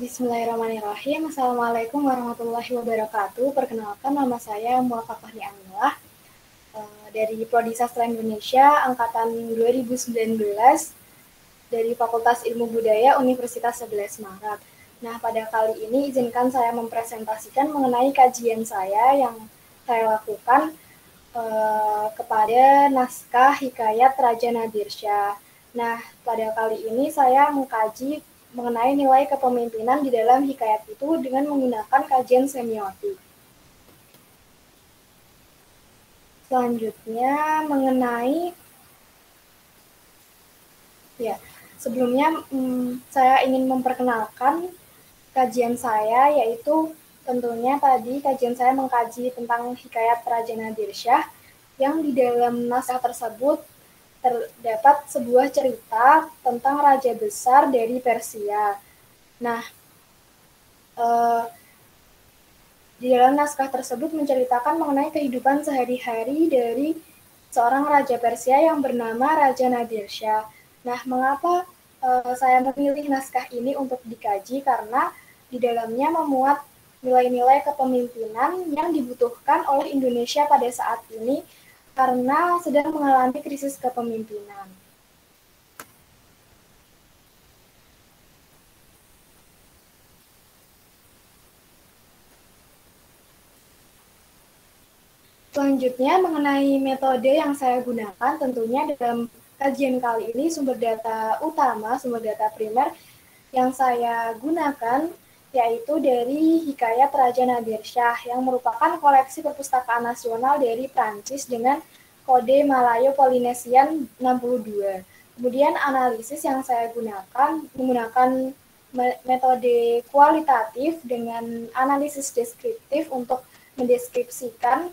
Bismillahirrahmanirrahim. Assalamualaikum warahmatullahi wabarakatuh. Perkenalkan, nama saya Muafa Fahri Amilah dari Prodi Sastra Indonesia angkatan 2019 dari Fakultas Ilmu Budaya Universitas 11 Maret. Nah, pada kali ini izinkan saya mempresentasikan mengenai kajian saya yang saya lakukan kepada naskah Hikayat Raja Nadir Shah. Nah, pada kali ini saya mengkaji mengenai nilai kepemimpinan di dalam hikayat itu dengan menggunakan kajian semiotik. Selanjutnya mengenai sebelumnya saya ingin memperkenalkan kajian saya, yaitu tentunya tadi kajian saya mengkaji tentang hikayat Raja Nadir Shah yang di dalam naskah tersebut terdapat sebuah cerita tentang raja besar dari Persia. Nah, di dalam naskah tersebut menceritakan mengenai kehidupan sehari-hari dari seorang raja Persia yang bernama Raja Nadir Shah. Nah, mengapa saya memilih naskah ini untuk dikaji? Karena di dalamnya memuat nilai-nilai kepemimpinan yang dibutuhkan oleh Indonesia pada saat ini karena sedang mengalami krisis kepemimpinan. Selanjutnya mengenai metode yang saya gunakan, tentunya dalam kajian kali ini sumber data utama, sumber data primer yang saya gunakan yaitu dari Hikayat Raja Nadir Shah yang merupakan koleksi perpustakaan nasional dari Prancis dengan kode Malayo-Polinesian 62. Kemudian analisis yang saya gunakan menggunakan metode kualitatif dengan analisis deskriptif untuk mendeskripsikan.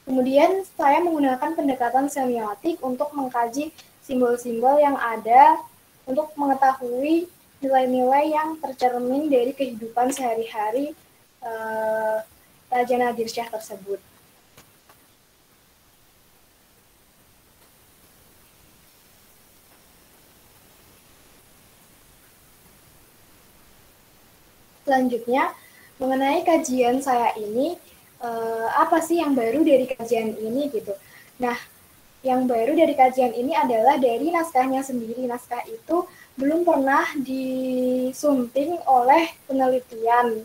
Kemudian saya menggunakan pendekatan semiotik untuk mengkaji simbol-simbol yang ada untuk mengetahui nilai-nilai yang tercermin dari kehidupan sehari-hari Raja Nadir Shah tersebut. Selanjutnya, mengenai kajian saya ini, apa sih yang baru dari kajian ini gitu. Nah, yang baru dari kajian ini adalah dari naskahnya sendiri. Naskah itu belum pernah disunting oleh penelitian,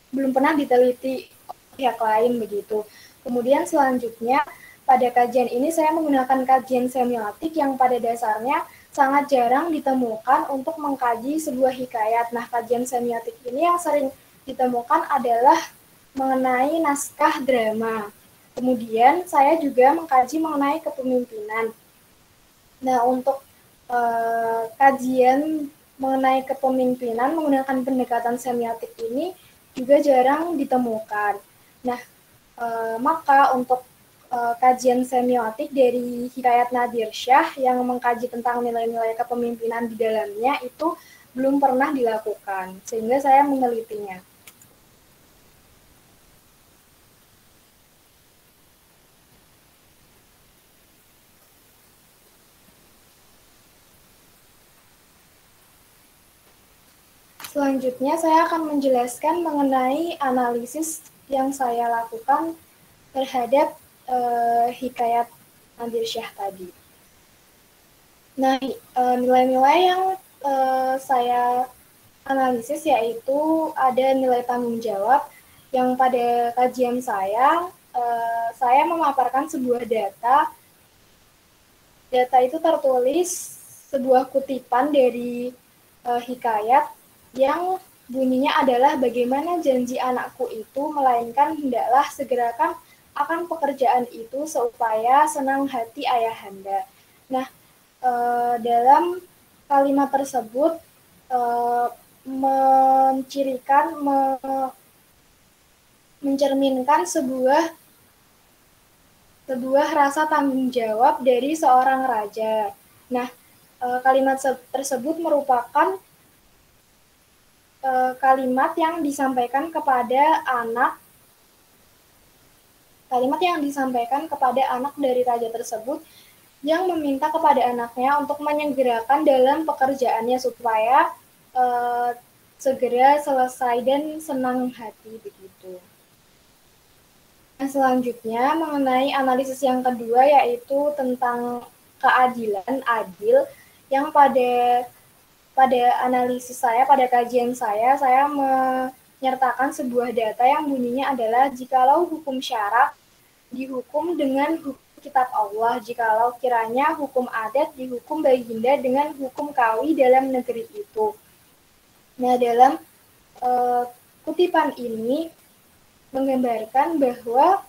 belum pernah diteliti pihak lain begitu. Kemudian selanjutnya pada kajian ini saya menggunakan kajian semiotik yang pada dasarnya sangat jarang ditemukan untuk mengkaji sebuah hikayat. Nah, kajian semiotik ini yang sering ditemukan adalah mengenai naskah drama. Kemudian saya juga mengkaji mengenai kepemimpinan. Nah, untuk kajian mengenai kepemimpinan menggunakan pendekatan semiotik ini juga jarang ditemukan. Nah, maka untuk kajian semiotik dari Hikayat Nadir Shah yang mengkaji tentang nilai-nilai kepemimpinan di dalamnya itu belum pernah dilakukan, sehingga saya menelitinya. Selanjutnya saya akan menjelaskan mengenai analisis yang saya lakukan terhadap Hikayat Nadir Shah tadi. Nah, nilai-nilai yang saya analisis yaitu ada nilai tanggung jawab yang pada kajian saya memaparkan sebuah data. Data itu tertulis sebuah kutipan dari hikayat yang bunyinya adalah bagaimana janji anakku itu, melainkan hendaklah segerakan akan pekerjaan itu supaya senang hati ayahanda. Nah, dalam kalimat tersebut mencirikan, mencerminkan sebuah rasa tanggung jawab dari seorang raja. Nah, kalimat tersebut merupakan kalimat yang disampaikan kepada anak dari raja tersebut yang meminta kepada anaknya untuk menyegerakan dalam pekerjaannya supaya segera selesai dan senang hati begitu. Nah, selanjutnya mengenai analisis yang kedua yaitu tentang keadilan adil yang pada analisis saya, pada kajian saya menyertakan sebuah data yang bunyinya adalah jikalau hukum syarak dihukum dengan hukum kitab Allah, jikalau kiranya hukum adat dihukum baginda dengan hukum kawi dalam negeri itu. Nah, dalam kutipan ini menggambarkan bahwa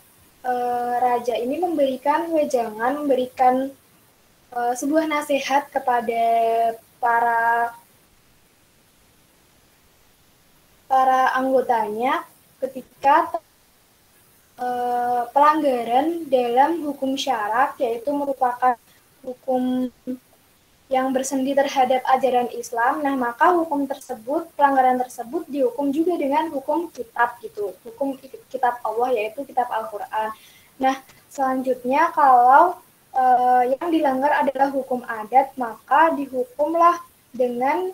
raja ini memberikan wejangan, memberikan sebuah nasihat kepada para anggotanya ketika pelanggaran dalam hukum syarak, yaitu merupakan hukum yang bersendi terhadap ajaran Islam. Nah, maka hukum tersebut, pelanggaran tersebut dihukum juga dengan hukum kitab gitu, hukum kitab Allah yaitu kitab Al-Qur'an. Nah, selanjutnya kalau yang dilanggar adalah hukum adat, maka dihukumlah dengan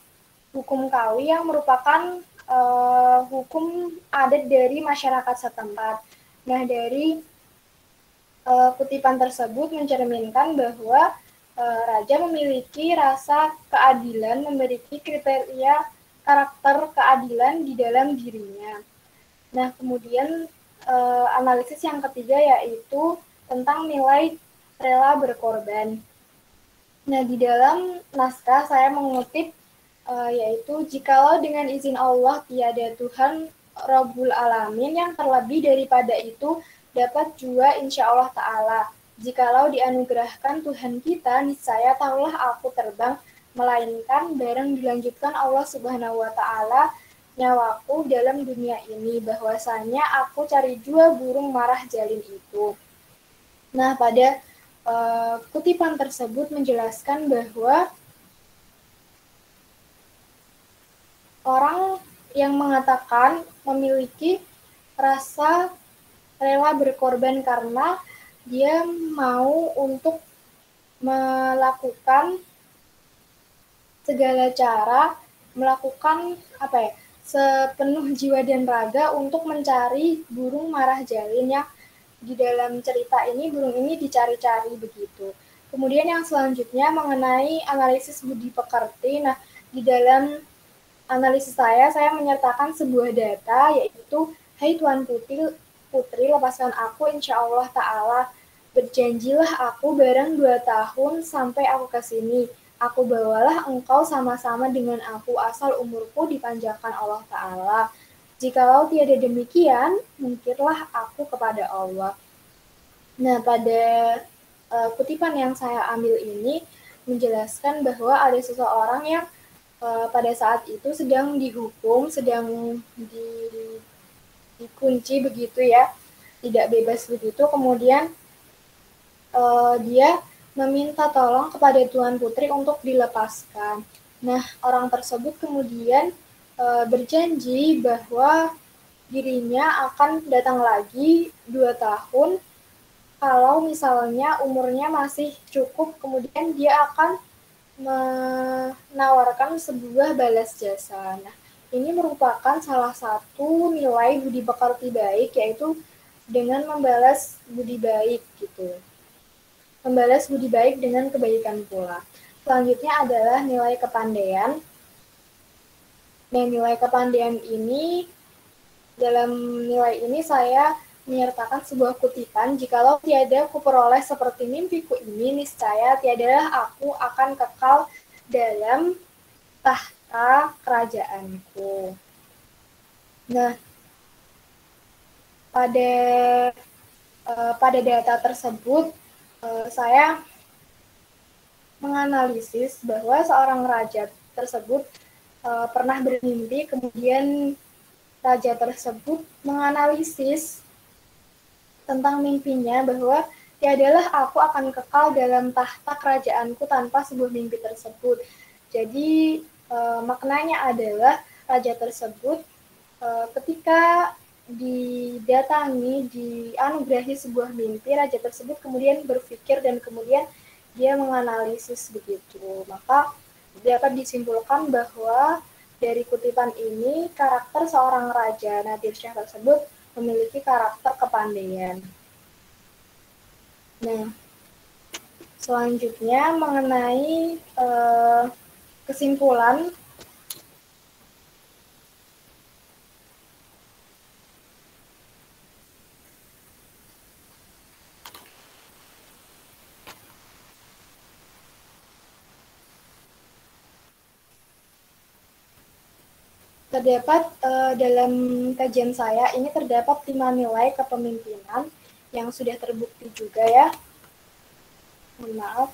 hukum kawi yang merupakan hukum adat dari masyarakat setempat. Nah, dari kutipan tersebut mencerminkan bahwa raja memiliki rasa keadilan, memiliki kriteria karakter keadilan di dalam dirinya. Nah, kemudian analisis yang ketiga yaitu tentang nilai rela berkorban. Nah, di dalam naskah saya mengutip yaitu jikalau dengan izin Allah tiada Tuhan Rabbul Alamin yang terlebih daripada itu dapat jua insya Allah Ta'ala. Jikalau dianugerahkan Tuhan kita, niscaya tahulah aku terbang, melainkan bareng dilanjutkan Allah Subhanahu wa Ta'ala nyawaku dalam dunia ini, bahwasanya aku cari jua burung marah jalin itu. Nah, pada kutipan tersebut menjelaskan bahwa orang yang mengatakan memiliki rasa rela berkorban karena dia mau untuk melakukan segala cara, melakukan sepenuh jiwa dan raga untuk mencari burung marah jalin yang di dalam cerita ini burung ini dicari-cari begitu. Kemudian yang selanjutnya mengenai analisis budi pekerti. Nah, di dalam analisis saya menyertakan sebuah data yaitu, hai Tuan Putri, lepaskan aku insya Allah Ta'ala, berjanjilah aku bareng 2 tahun sampai aku ke sini. Aku bawalah engkau sama-sama dengan aku asal umurku dipanjangkan Allah Ta'ala. Jikalau tiada demikian, mungkinlah aku kepada Allah. Nah, pada kutipan yang saya ambil ini menjelaskan bahwa ada seseorang yang pada saat itu sedang dihukum, sedang dikunci begitu ya, tidak bebas begitu. Kemudian dia meminta tolong kepada Tuan Putri untuk dilepaskan. Nah, orang tersebut kemudian berjanji bahwa dirinya akan datang lagi 2 tahun kalau misalnya umurnya masih cukup, kemudian dia akan menawarkan sebuah balas jasa. Nah, ini merupakan salah satu nilai budi pekerti baik, yaitu dengan membalas budi baik gitu. Membalas budi baik dengan kebaikan pula. Selanjutnya adalah nilai kepandaian. Nah, nilai kepandaian ini, dalam nilai ini saya menyertakan sebuah kutipan, jikalau tiada kuperoleh seperti mimpiku ini, niscaya tiadalah aku akan kekal dalam tahta kerajaanku. Nah, pada data tersebut, saya menganalisis bahwa seorang raja tersebut pernah bermimpi, kemudian raja tersebut menganalisis tentang mimpinya bahwa tiadalah aku akan kekal dalam tahta kerajaanku tanpa sebuah mimpi tersebut. Jadi maknanya adalah raja tersebut ketika didatangi, dianugerahi sebuah mimpi, raja tersebut kemudian berpikir dan kemudian dia menganalisis begitu. Maka dapat disimpulkan bahwa dari kutipan ini, karakter seorang raja Nadir Shah tersebut memiliki karakter kepandaian. Nah, selanjutnya mengenai kesimpulan, terdapat dalam kajian saya ini terdapat 5 nilai kepemimpinan yang sudah terbukti juga ya. Mohon maaf.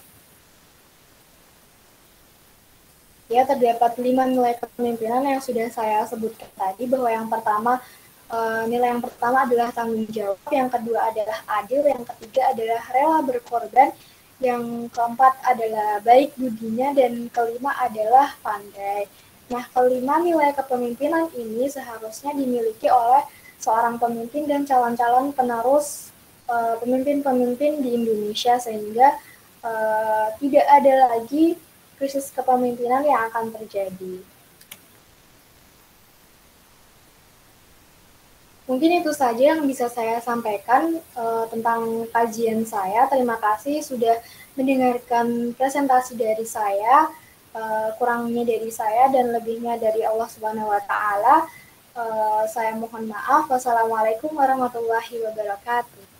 Ya, terdapat 5 nilai kepemimpinan yang sudah saya sebutkan tadi, bahwa yang pertama, nilai yang pertama adalah tanggung jawab, yang kedua adalah adil, yang ketiga adalah rela berkorban, yang keempat adalah baik budinya, dan kelima adalah pandai. Nah, kelima nilai kepemimpinan ini seharusnya dimiliki oleh seorang pemimpin dan calon-calon penerus pemimpin-pemimpin di Indonesia, sehingga tidak ada lagi krisis kepemimpinan yang akan terjadi. Mungkin itu saja yang bisa saya sampaikan tentang kajian saya. Terima kasih sudah mendengarkan presentasi dari saya. Kurangnya dari saya dan lebihnya dari Allah Subhanahu wa Ta'ala. Saya mohon maaf. Wassalamualaikum warahmatullahi wabarakatuh.